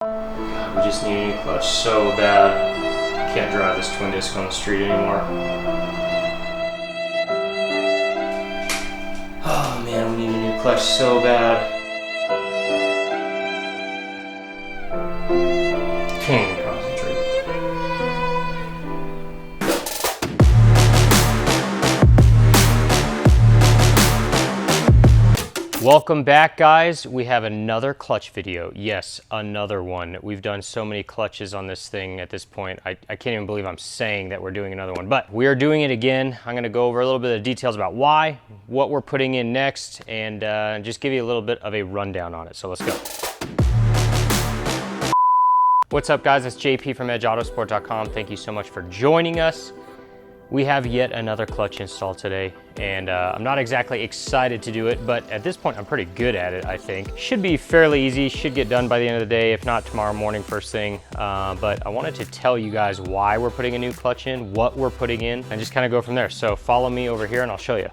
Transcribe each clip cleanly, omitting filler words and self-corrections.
God, we just need a new clutch so bad. Can't drive this twin disc on the street anymore. Oh man, we need a new clutch so bad. Can't even concentrate. Welcome back, guys. We have another clutch video. Yes, another one. We've done so many clutches on this thing at this point. I can't even believe I'm saying that we're doing another one, but we are doing it again. I'm gonna go over a little bit of details about why, what we're putting in next, and just give you a little bit of a rundown on it. So let's go. What's up, guys? It's JP from Autosport.com. Thank you so much for joining us. We have yet another clutch install today, and I'm not exactly excited to do it, but at this point I'm pretty good at it, I think. Should be fairly easy, should get done by the end of the day, if not tomorrow morning first thing. But I wanted to tell you guys why we're putting a new clutch in, what we're putting in, and just kind of go from there. So follow me over here and I'll show you.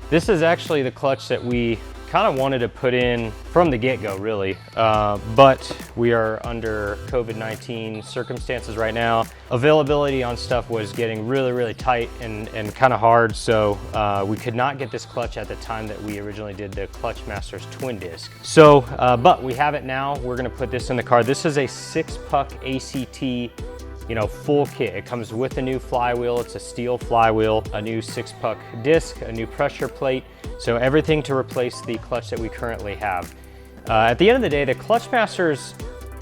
This is actually the clutch that we kind of wanted to put in from the get-go, really, but we are under COVID-19 circumstances right now. Availability on stuff was getting really tight and kind of hard, so we could not get this clutch at the time that we originally did the Clutch Masters twin disc. So, but we have it now. We're gonna put this in the car. This is a 6-puck ACT, you know, full kit. It comes with a new flywheel. It's a steel flywheel, a new 6-puck disc, a new pressure plate. So everything to replace the clutch that we currently have. At the end of the day, the Clutch Masters,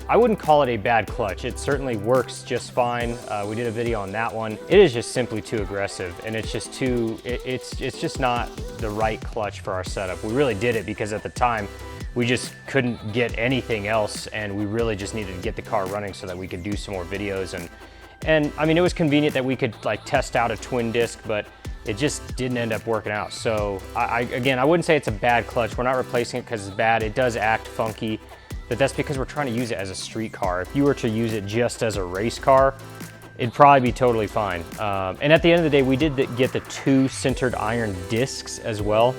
I wouldn't call it a bad clutch. It certainly works just fine. We did a video on that one. It is just simply too aggressive, and it's just too, it's just not the right clutch for our setup. We really did it because at the time, we just couldn't get anything else, and we really just needed to get the car running so that we could do some more videos. And I mean, it was convenient that we could like test out a twin disc, but it just didn't end up working out. So again, I wouldn't say it's a bad clutch. We're not replacing it because it's bad. It does act funky, but that's because we're trying to use it as a street car. If you were to use it just as a race car, it'd probably be totally fine. And at the end of the day, we did get the 2 centered iron discs as well.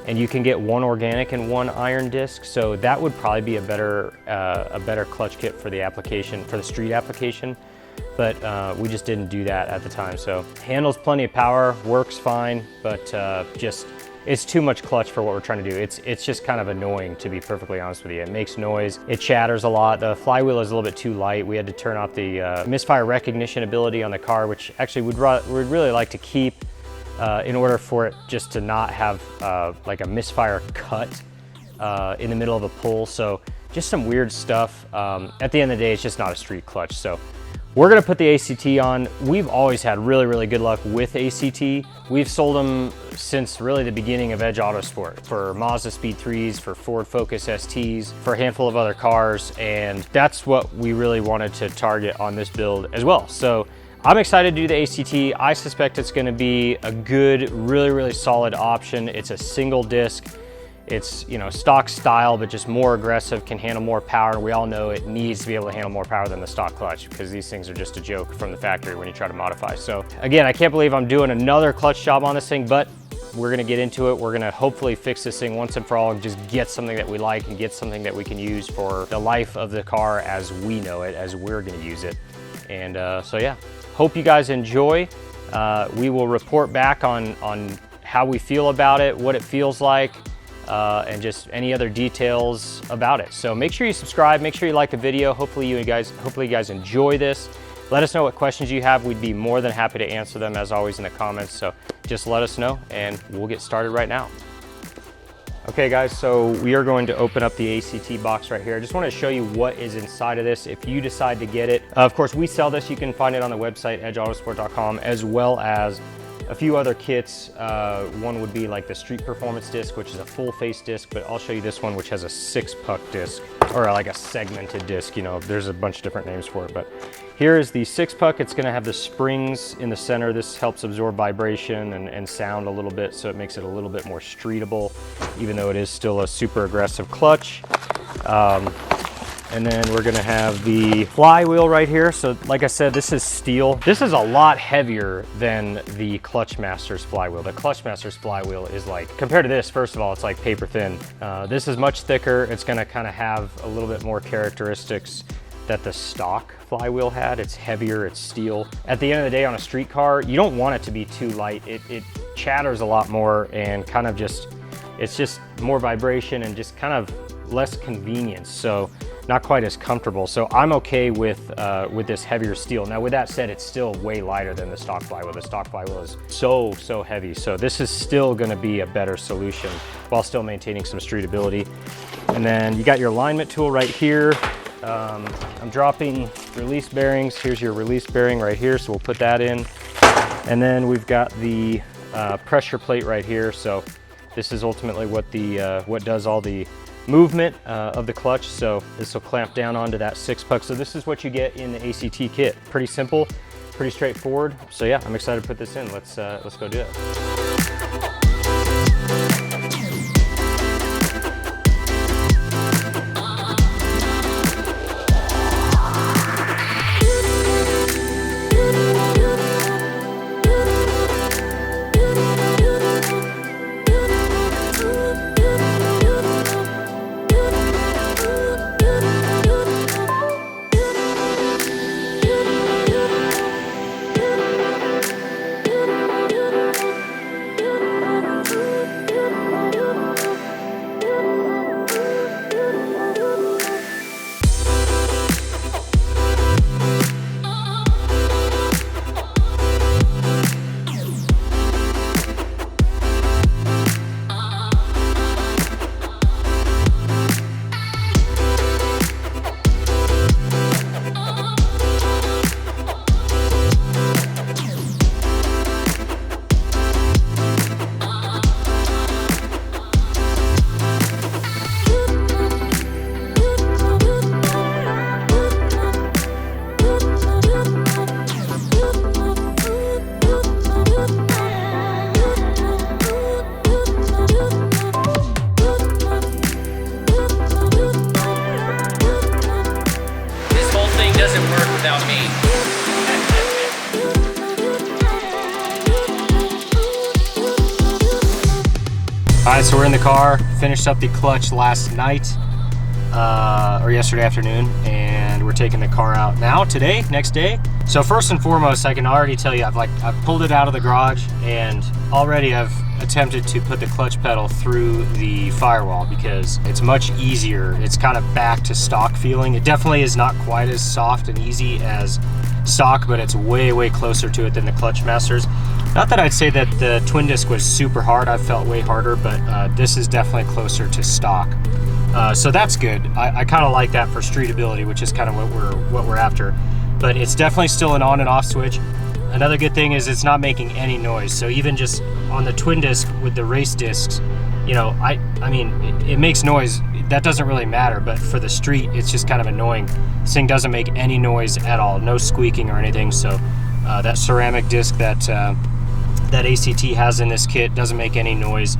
And you can get 1 organic and 1 iron disc. So that would probably be a better clutch kit for the application, for the street application. But we just didn't do that at the time. So handles plenty of power, works fine, but just, it's too much clutch for what we're trying to do. It's just kind of annoying, to be perfectly honest with you. It makes noise, it chatters a lot. The flywheel is a little bit too light. We had to turn off the misfire recognition ability on the car, which actually we'd really like to keep in order for it just to not have like a misfire cut in the middle of a pull. So just some weird stuff. At the end of the day, it's just not a street clutch. So we're gonna put the ACT on. We've always had really good luck with ACT. We've sold them since really the beginning of Edge Autosport, for Mazda Speed 3s, for Ford Focus STs, for a handful of other cars, and that's what we really wanted to target on this build as well. So I'm excited to do the ACT. I suspect it's gonna be a good, really solid option. It's a single disc. It's, you know, stock style, but just more aggressive, can handle more power. We all know it needs to be able to handle more power than the stock clutch, because these things are just a joke from the factory when you try to modify. So again, I can't believe I'm doing another clutch job on this thing, but we're gonna get into it. We're gonna hopefully fix this thing once and for all and just get something that we like and get something that we can use for the life of the car as we know it, as we're gonna use it. And so yeah, hope you guys enjoy. We will report back on how we feel about it, what it feels like, and just any other details about it. So make sure you subscribe, make sure you like the video. Hopefully you guys enjoy this. Let us know what questions you have. We'd be more than happy to answer them, as always, in the comments. So just let us know and we'll get started right now. Okay guys, so we are going to open up the ACT box right here. I just want to show you what is inside of this if you decide to get it. Of course, we sell this. You can find it on the website, edgeautosport.com, as well as a few other kits. One would be like the Street Performance disc, which is a full face disc, but I'll show you this one, which has a 6-puck disc, or like a segmented disc. You know, there's a bunch of different names for it, but here is the 6-puck. It's gonna have the springs in the center. This helps absorb vibration and sound a little bit, so it makes it a little bit more streetable, even though it is still a super aggressive clutch. And then we're gonna have the flywheel right here. So like I said, this is steel. This is a lot heavier than the Clutch Masters flywheel. The Clutch Masters flywheel is like, compared to this, first of all, it's like paper thin. This is much thicker. It's gonna kind of have a little bit more characteristics that the stock flywheel had. It's heavier, it's steel. At the end of the day, on a street car, you don't want it to be too light. It chatters a lot more and kind of just, it's just more vibration and just kind of less convenience. So not quite as comfortable. So I'm okay with this heavier steel. Now with that said, it's still way lighter than the stock flywheel. The stock flywheel is so heavy. So this is still gonna be a better solution while still maintaining some streetability. And then you got your alignment tool right here. I'm dropping release bearings. Here's your release bearing right here. So we'll put that in. And then we've got the pressure plate right here. So this is ultimately what does all the movement of the clutch. So this will clamp down onto that 6-puck. So this is what you get in the ACT kit. Pretty simple, pretty straightforward. So yeah, I'm excited to put this in. Let's go do it. All right, so we're in the car, finished up the clutch last night, or yesterday afternoon, and we're taking the car out now, today, next day. So first and foremost, I can already tell you, I've pulled it out of the garage, and already I've attempted to put the clutch pedal through the firewall because it's much easier. It's kind of back to stock feeling. It definitely is not quite as soft and easy as stock, but it's way closer to it than the Clutch Masters. Not that I'd say that the twin disc was super hard. I felt way harder, but this is definitely closer to stock. So that's good. I kind of like that for streetability, which is kind of what we're after. But it's definitely still an on and off switch. Another good thing is it's not making any noise. So even just on the twin disc with the race discs, you know, I mean, it makes noise. That doesn't really matter, but for the street, it's just kind of annoying. This thing doesn't make any noise at all, no squeaking or anything. So that ceramic disc that ACT has in this kit doesn't make any noise.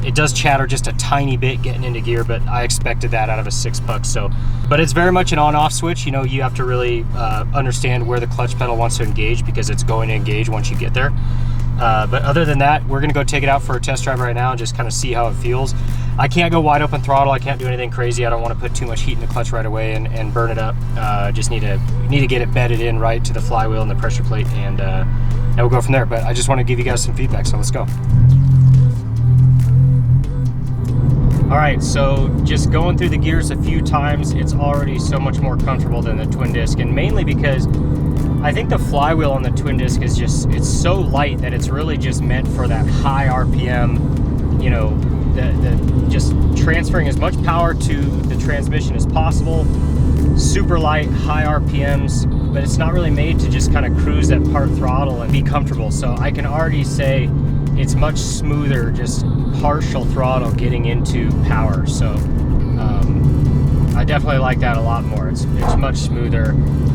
It does chatter just a tiny bit getting into gear, but I expected that out of a 6-puck. So, but it's very much an on-off switch. You know, you have to really understand where the clutch pedal wants to engage because it's going to engage once you get there. But other than that, we're gonna go take it out for a test drive right now and just kind of see how it feels. I can't go wide open throttle. I can't do anything crazy. I don't want to put too much heat in the clutch right away and burn it up. Just need to get it bedded in right to the flywheel and the pressure plate, and we'll go from there. But I just want to give you guys some feedback, so let's go. All right, so just going through the gears a few times, it's already so much more comfortable than the twin disc, and mainly because I think the flywheel on the twin disc is just, it's so light that it's really just meant for that high RPM, you know, just transferring as much power to the transmission as possible. Super light, high RPMs, but it's not really made to just kind of cruise at part throttle and be comfortable. So I can already say it's much smoother, just partial throttle getting into power. So I definitely like that a lot more. It's much smoother,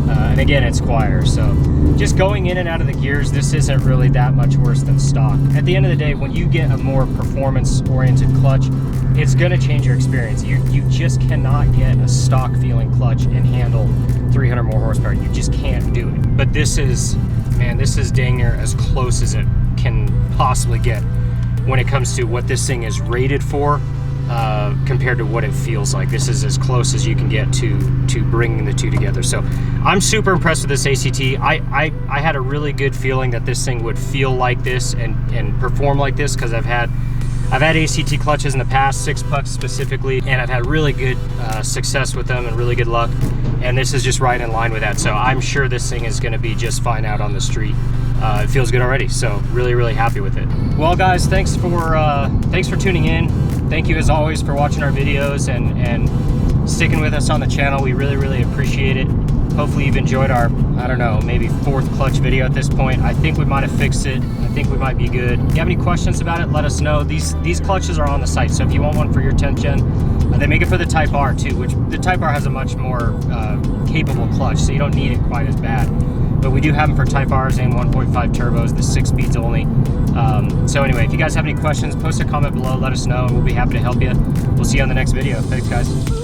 and again, it's quieter. So just going in and out of the gears, this isn't really that much worse than stock. At the end of the day, when you get a more performance-oriented clutch, it's gonna change your experience. You just cannot get a stock feeling clutch and handle 300 more horsepower. You just can't do it. But this is, man, this is dang near as close as it can possibly get when it comes to what this thing is rated for compared to what it feels like. This is as close as you can get to bringing the two together. So I'm super impressed with this ACT. I had a really good feeling that this thing would feel like this and perform like this, because I've had ACT clutches in the past, 6-pucks specifically, and I've had really good success with them and really good luck, and this is just right in line with that. So I'm sure this thing is going to be just fine out on the street. It feels good already, so really happy with it. Well guys, thanks for tuning in. Thank you as always for watching our videos and sticking with us on the channel. We really appreciate it. Hopefully you've enjoyed our, I don't know, maybe 4th clutch video at this point. I think we might have fixed it. I think we might be good. If you have any questions about it, let us know. These clutches are on the site, so if you want one for your 10th gen, they make it for the Type R too, which the Type R has a much more capable clutch, so you don't need it quite as bad. But we do have them for Type Rs and 1.5 turbos, the 6 speeds only. So anyway, if you guys have any questions, post a comment below, let us know, and we'll be happy to help you. We'll see you on the next video. Thanks guys.